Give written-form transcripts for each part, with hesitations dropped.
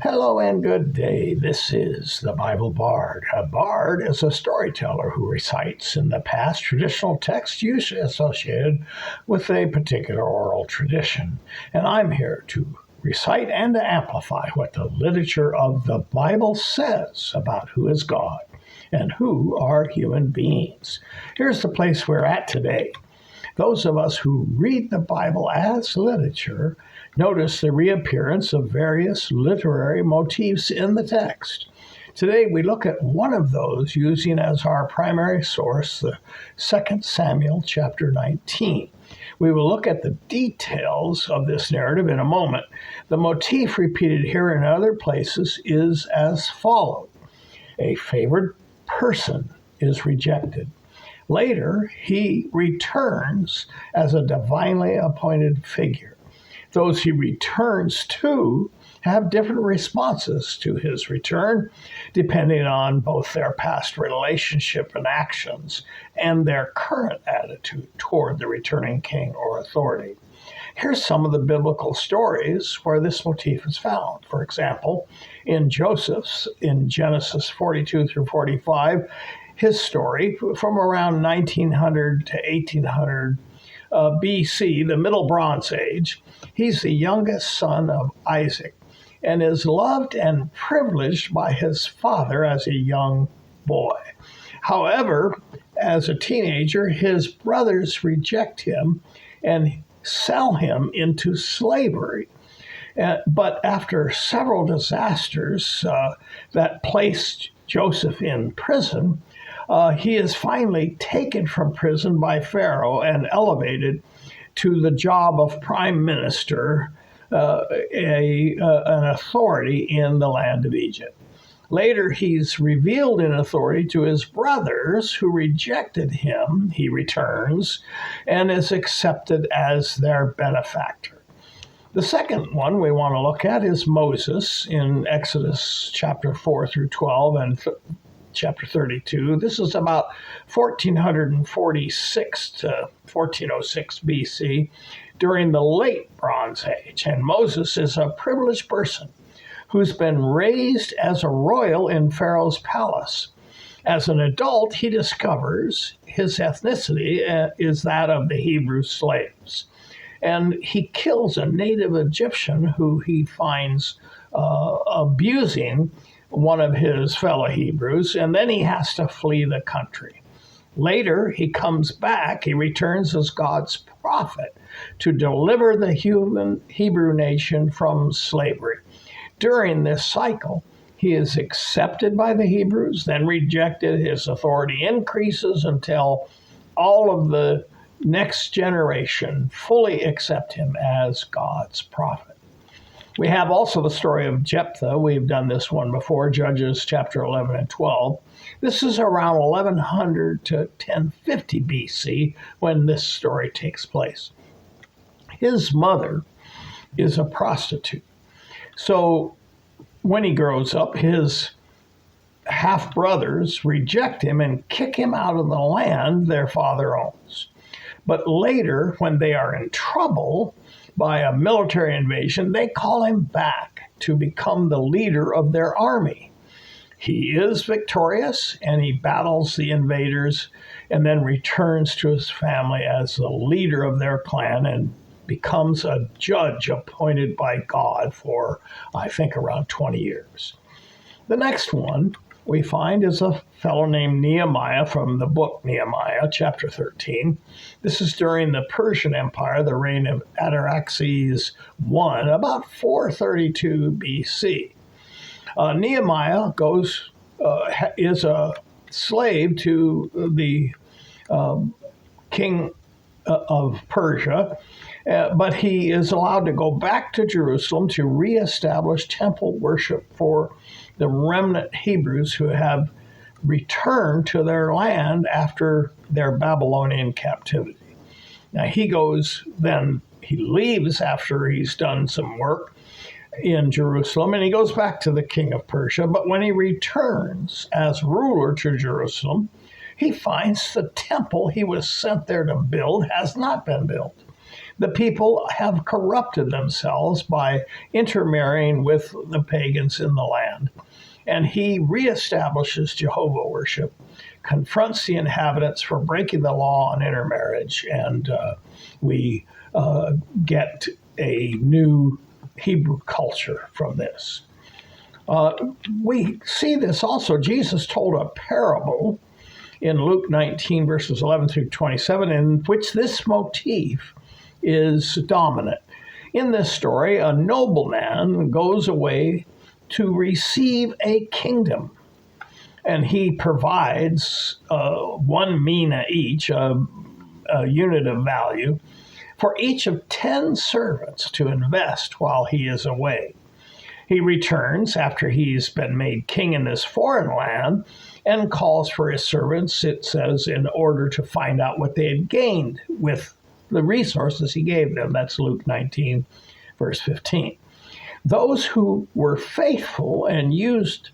Hello and good day. This is the Bible Bard. A bard is a storyteller who recites in the past traditional texts usually associated with a particular oral tradition. And I'm here to recite and to amplify what the literature of the Bible says about who is God and who are human beings. Here's the place we're at today. Those of us who read the Bible as literature notice the reappearance of various literary motifs in the text. Today we look at one of those using as our primary source the 2 Samuel chapter 19. We will look at the details of this narrative in a moment. The motif repeated here and other places is as follows. A favored person is rejected. Later, he returns as a divinely appointed figure. Those he returns to have different responses to his return, depending on both their past relationship and actions and their current attitude toward the returning king or authority. Here's some of the biblical stories where this motif is found. For example, in Joseph's, in Genesis 42 through 45, his story from around 1900 to 1800 BC, the Middle Bronze Age. He's the youngest son of Isaac and is loved and privileged by his father as a young boy. However, as a teenager, his brothers reject him and sell him into slavery. But after several disasters that placed Joseph in prison, he is finally taken from prison by Pharaoh and elevated to the job of prime minister, an authority in the land of Egypt. Later, he's revealed in authority to his brothers who rejected him. He returns and is accepted as their benefactor. The second one we want to look at is Moses in Exodus chapter 4 through 12 and chapter 32. This is about 1446 to 1406 BC during the late Bronze Age. And Moses is a privileged person who's been raised as a royal in Pharaoh's palace. As an adult, he discovers his ethnicity is that of the Hebrew slaves. And he kills a native Egyptian who he finds abusing one of his fellow Hebrews, and then he has to flee the country. Later, he comes back, he returns as God's prophet to deliver the Hebrew nation from slavery. During this cycle, he is accepted by the Hebrews, then rejected. His authority increases until all of the next generation fully accept him as God's prophet. We have also the story of Jephthah. We've done this one before, Judges chapter 11 and 12. This is around 1100 to 1050 BC when this story takes place. His mother is a prostitute. So when he grows up, his half-brothers reject him and kick him out of the land their father owns. But later, when they are in trouble by a military invasion, they call him back to become the leader of their army. He is victorious and he battles the invaders and then returns to his family as the leader of their clan and becomes a judge appointed by God for, I think, around 20 years. The next one we find is a fellow named Nehemiah from the book Nehemiah, chapter 13. This is during the Persian Empire, the reign of Artaxerxes I, about 432 BC. Nehemiah is a slave to the king of Persia, but he is allowed to go back to Jerusalem to reestablish temple worship for the remnant Hebrews who have returned to their land after their Babylonian captivity. Now he leaves after he's done some work in Jerusalem, and he goes back to the king of Persia. But when he returns as ruler to Jerusalem, he finds the temple he was sent there to build has not been built. The people have corrupted themselves by intermarrying with the pagans in the land. And he reestablishes Jehovah worship, confronts the inhabitants for breaking the law on intermarriage, and we get a new Hebrew culture from this. We see this also. Jesus told a parable in Luke 19, verses 11 through 27, in which this motif is dominant. In this story, a nobleman goes away to receive a kingdom, and he provides 1 mina each, a unit of value, for each of 10 servants to invest while he is away. He returns after he's been made king in this foreign land and calls for his servants, it says, in order to find out what they had gained with the resources he gave them. That's Luke 19, verse 15. Those who were faithful and used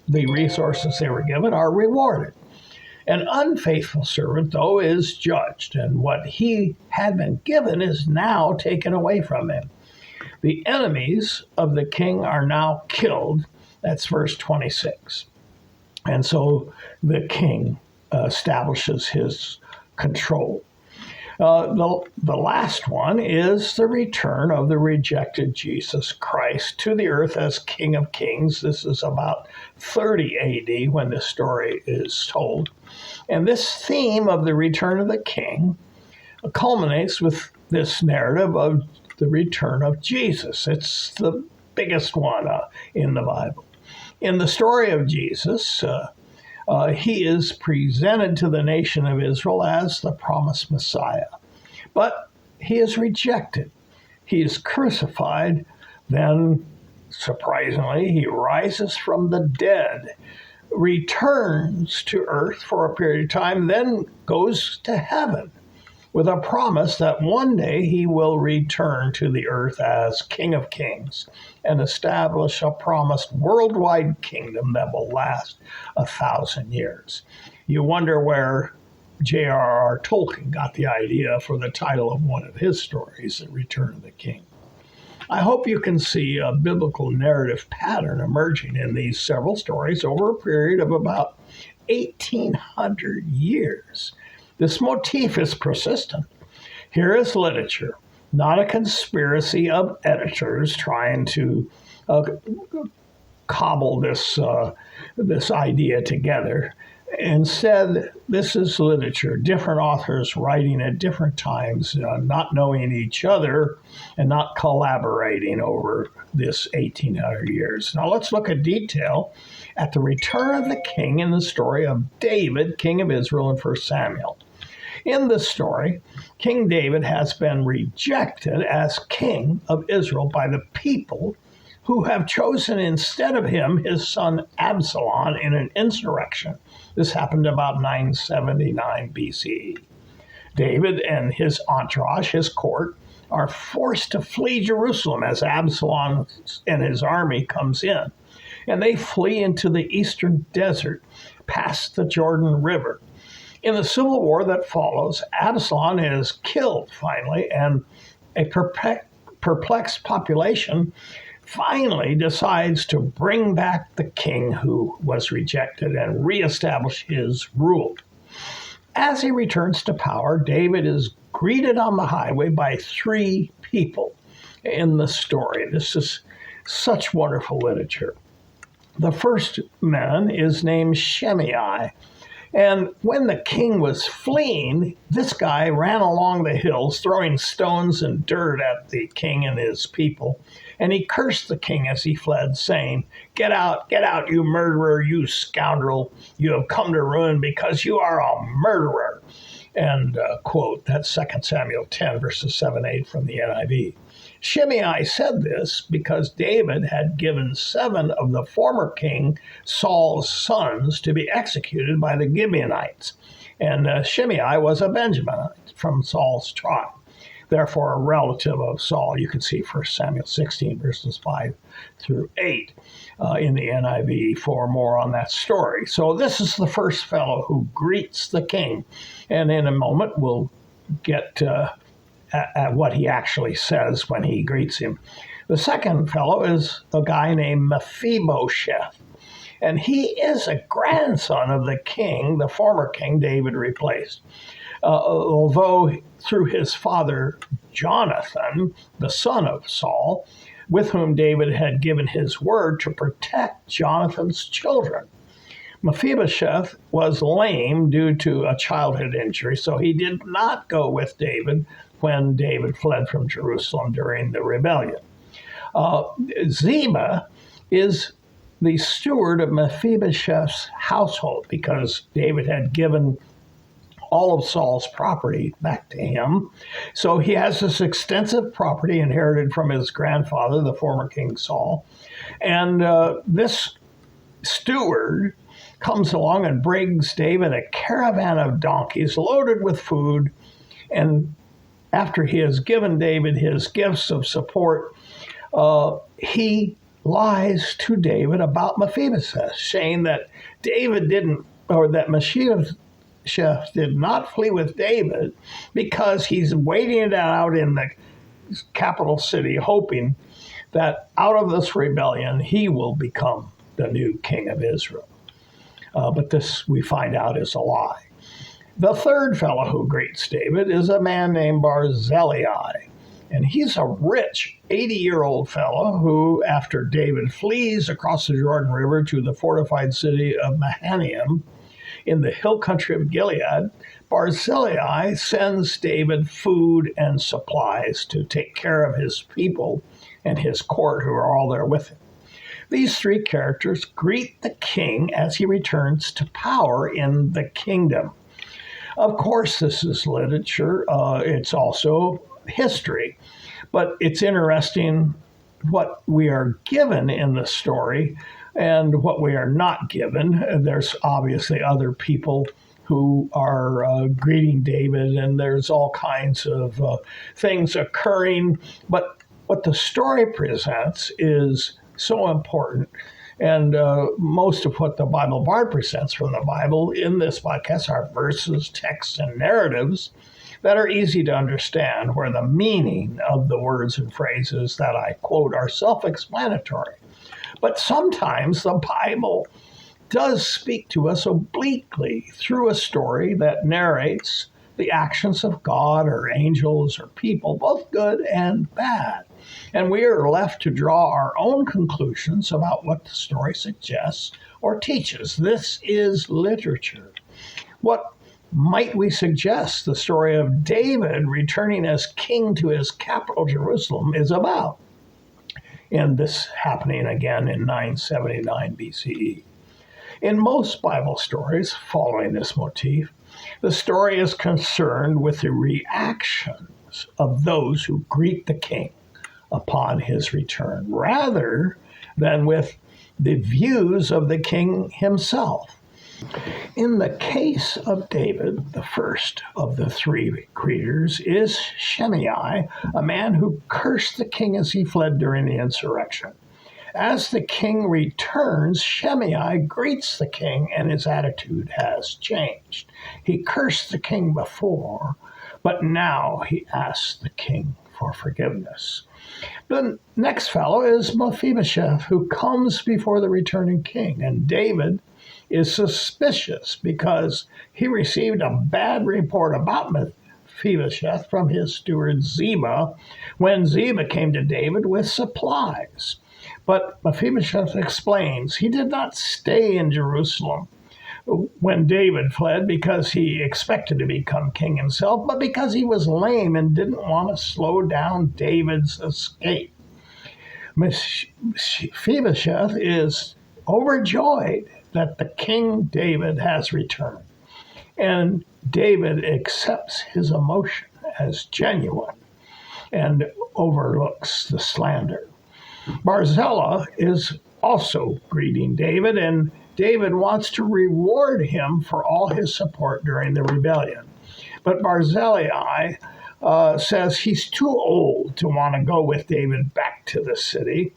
the resources they were given are rewarded. An unfaithful servant, though, is judged, and what he had been given is now taken away from him. The enemies of the king are now killed. That's verse 26. And so the king establishes his control. The last one is the return of the rejected Jesus Christ to the earth as King of Kings. This is about 30 AD when this story is told. And this theme of the return of the king culminates with this narrative of the return of Jesus. It's the biggest one in the Bible. In the story of Jesus, he is presented to the nation of Israel as the promised Messiah. But he is rejected. He is crucified. Then, surprisingly, he rises from the dead, returns to earth for a period of time, then goes to heaven with a promise that one day he will return to the earth as King of Kings and establish a promised worldwide kingdom that will last 1,000 years. You wonder where J.R.R. Tolkien got the idea for the title of one of his stories, The Return of the King. I hope you can see a biblical narrative pattern emerging in these several stories over a period of about 1,800 years. This motif is persistent. Here is literature, not a conspiracy of editors trying to cobble this idea together. Instead, this is literature, different authors writing at different times, not knowing each other and not collaborating over this 1,800 years. Now let's look at detail at the return of the king in the story of David, king of Israel, in 1 Samuel. In this story, King David has been rejected as king of Israel by the people who have chosen instead of him his son Absalom in an insurrection. This happened about 979 BCE. David and his entourage, his court, are forced to flee Jerusalem as Absalom and his army comes in. And they flee into the eastern desert past the Jordan River. In the civil war that follows, Absalom is killed finally, and a perplexed population finally decides to bring back the king who was rejected and reestablish his rule. As he returns to power, David is greeted on the highway by 3 people in the story. This is such wonderful literature. The first man is named Shimei. And when the king was fleeing, this guy ran along the hills, throwing stones and dirt at the king and his people. And he cursed the king as he fled, saying, get out, you murderer, you scoundrel. You have come to ruin because you are a murderer." And quote, that's 2 Samuel 10, verses 7-8 from the NIV. Shimei said this because David had given 7 of the former king Saul's sons to be executed by the Gibeonites. And Shimei was a Benjaminite from Saul's tribe, therefore a relative of Saul. You can see 1 Samuel 16, verses 5 through 8 in the NIV for more on that story. So this is the first fellow who greets the king. And in a moment, we'll get at what he actually says when he greets him. The second fellow is a guy named Mephibosheth, and he is a grandson of the king, the former king David replaced. Although through his father Jonathan, the son of Saul, with whom David had given his word to protect Jonathan's children. Mephibosheth was lame due to a childhood injury, so he did not go with David when David fled from Jerusalem during the rebellion. Ziba is the steward of Mephibosheth's household because David had given all of Saul's property back to him. So he has this extensive property inherited from his grandfather, the former King Saul. And this steward comes along and brings David a caravan of donkeys loaded with food. And after he has given David his gifts of support, he lies to David about Mephibosheth, saying that David didn't, or that Mephibosheth did not flee with David because he's waiting it out in the capital city, hoping that out of this rebellion he will become the new king of Israel. But this, we find out, is a lie. The third fellow who greets David is a man named Barzillai. And he's a rich 80-year-old fellow who, after David flees across the Jordan River to the fortified city of Mahanaim in the hill country of Gilead, Barzillai sends David food and supplies to take care of his people and his court who are all there with him. These three characters greet the king as he returns to power in the kingdom. Of course, this is literature. It's also history. But it's interesting what we are given in the story and what we are not given. There's obviously other people who are greeting David, and there's all kinds of things occurring. But what the story presents is so important. And most of what the Bible Bard presents from the Bible in this podcast are verses, texts, and narratives that are easy to understand, where the meaning of the words and phrases that I quote are self-explanatory. But sometimes the Bible does speak to us obliquely through a story that narrates the actions of God or angels or people, both good and bad. And we are left to draw our own conclusions about what the story suggests or teaches. This is literature. What might we suggest the story of David returning as king to his capital, Jerusalem, is about? And this happening again in 979 BCE. In most Bible stories following this motif, the story is concerned with the reactions of those who greet the king upon his return, rather than with the views of the king himself. In the case of David, the first of the three greeters is Shimei, a man who cursed the king as he fled during the insurrection. As the king returns, Shimei greets the king, and his attitude has changed. He cursed the king before, but now he asks the king for forgiveness. The next fellow is Mephibosheth, who comes before the returning king, and David is suspicious because he received a bad report about Mephibosheth from his steward Ziba when Ziba came to David with supplies. But Mephibosheth explains he did not stay in Jerusalem when David fled because he expected to become king himself, but because he was lame and didn't want to slow down David's escape. Mephibosheth is overjoyed that the King David has returned, and David accepts his emotion as genuine and overlooks the slander. Barzillai is also greeting David, and David wants to reward him for all his support during the rebellion. But Barzillai says he's too old to want to go with David back to the city,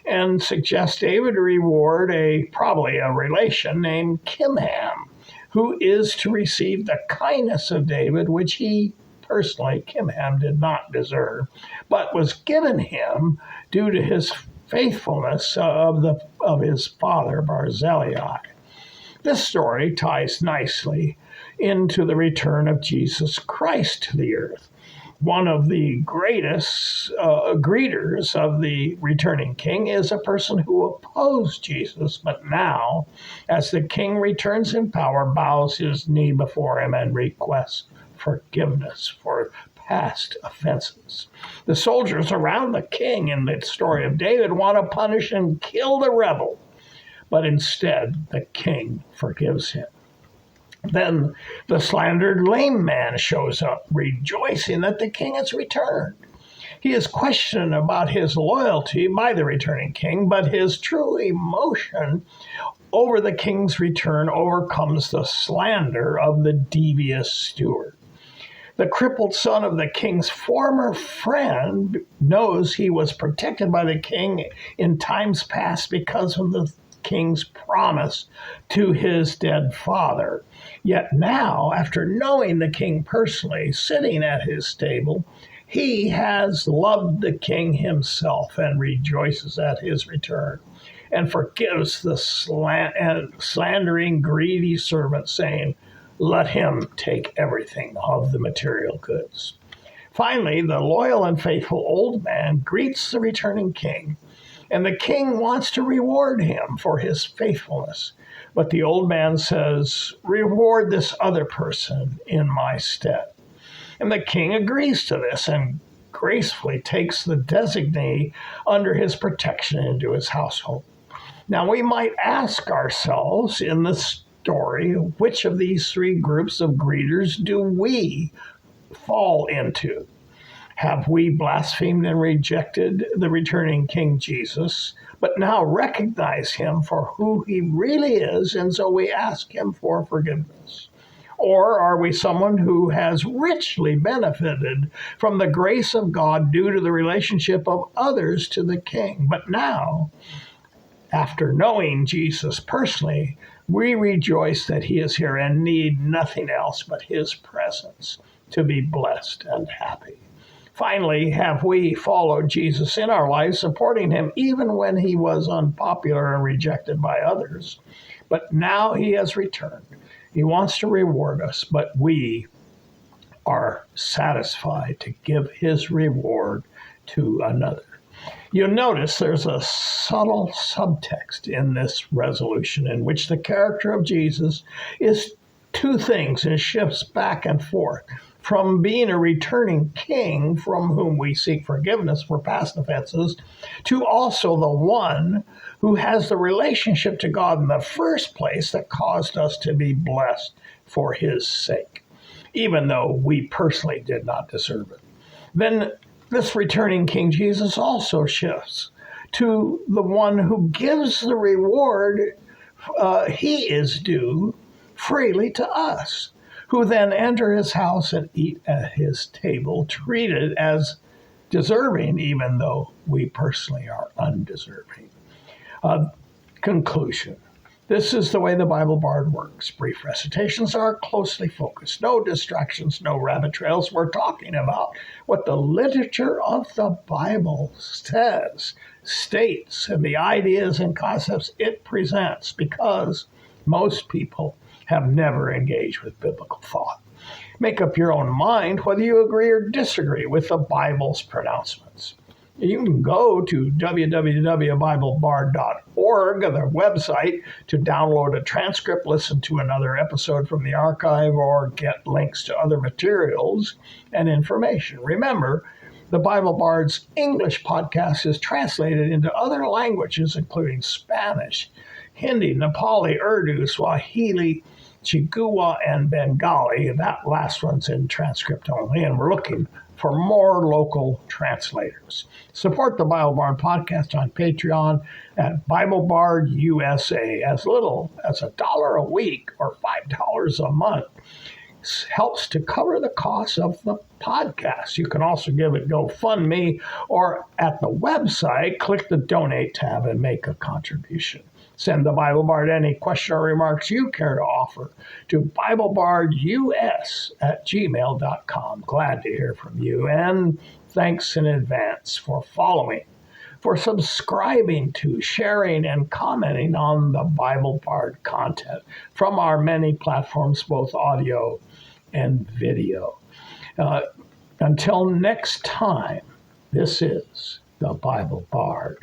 and suggests David reward probably a relation named Kimham, who is to receive the kindness of David, which he personally Kimham did not deserve, but was given him due to his faithfulness of his father Barzillai. This story ties nicely into the return of Jesus Christ to the earth. One of the greatest greeters of the returning king is a person who opposed Jesus, but now, as the king returns in power, bows his knee before him and requests forgiveness for past offenses. The soldiers around the king in the story of David want to punish and kill the rebel, but instead the king forgives him. Then the slandered lame man shows up, rejoicing that the king has returned. He is questioned about his loyalty by the returning king, but his true emotion over the king's return overcomes the slander of the devious steward. The crippled son of the king's former friend knows he was protected by the king in times past because of the king's promise to his dead father. Yet now, after knowing the king personally, sitting at his table, he has loved the king himself and rejoices at his return and forgives the slandering, greedy servant, saying, "Let him take everything of the material goods." Finally, the loyal and faithful old man greets the returning king, and the king wants to reward him for his faithfulness. But the old man says, "Reward this other person in my stead." And the king agrees to this and gracefully takes the designee under his protection into his household. Now, we might ask ourselves in this story, which of these three groups of greeters do we fall into? Have we blasphemed and rejected the returning King Jesus, but now recognize him for who he really is, and so we ask him for forgiveness? Or are we someone who has richly benefited from the grace of God due to the relationship of others to the King, but now, after knowing Jesus personally, we rejoice that he is here and need nothing else but his presence to be blessed and happy? Finally, have we followed Jesus in our lives, supporting him even when he was unpopular and rejected by others? But now he has returned. He wants to reward us, but we are satisfied to give his reward to another. You'll notice there's a subtle subtext in this resolution in which the character of Jesus is two things and shifts back and forth from being a returning king from whom we seek forgiveness for past offenses to also the one who has the relationship to God in the first place that caused us to be blessed for his sake, even though we personally did not deserve it. Then this returning King Jesus also shifts to the one who gives the reward he is due freely to us, who then enter his house and eat at his table, treated as deserving, even though we personally are undeserving. Conclusion. This is the way the Bible Bard works. Brief recitations are closely focused. No distractions, no rabbit trails. We're talking about what the literature of the Bible says, states, and the ideas and concepts it presents, because most people have never engaged with biblical thought. Make up your own mind whether you agree or disagree with the Bible's pronouncements. You can go to www.biblebard.org, their website, to download a transcript, listen to another episode from the archive, or get links to other materials and information. Remember, the Bible Bard's English podcast is translated into other languages, including Spanish, Hindi, Nepali, Urdu, Swahili, Chigua, and Bengali. That last one's in transcript only, and we're looking for more local translators. Support the Bible Bard podcast on Patreon at Bible Bard USA. As little as $1 a week or $5 a month helps to cover the cost of the podcast. You can also give it GoFundMe, or at the website, click the donate tab and make a contribution. Send the Bible Bard any question or remarks you care to offer to BibleBardUS@gmail.com. Glad to hear from you, and thanks in advance for following, for subscribing to, sharing, and commenting on the Bible Bard content from our many platforms, both audio and video. Until next time, this is the Bible Bard.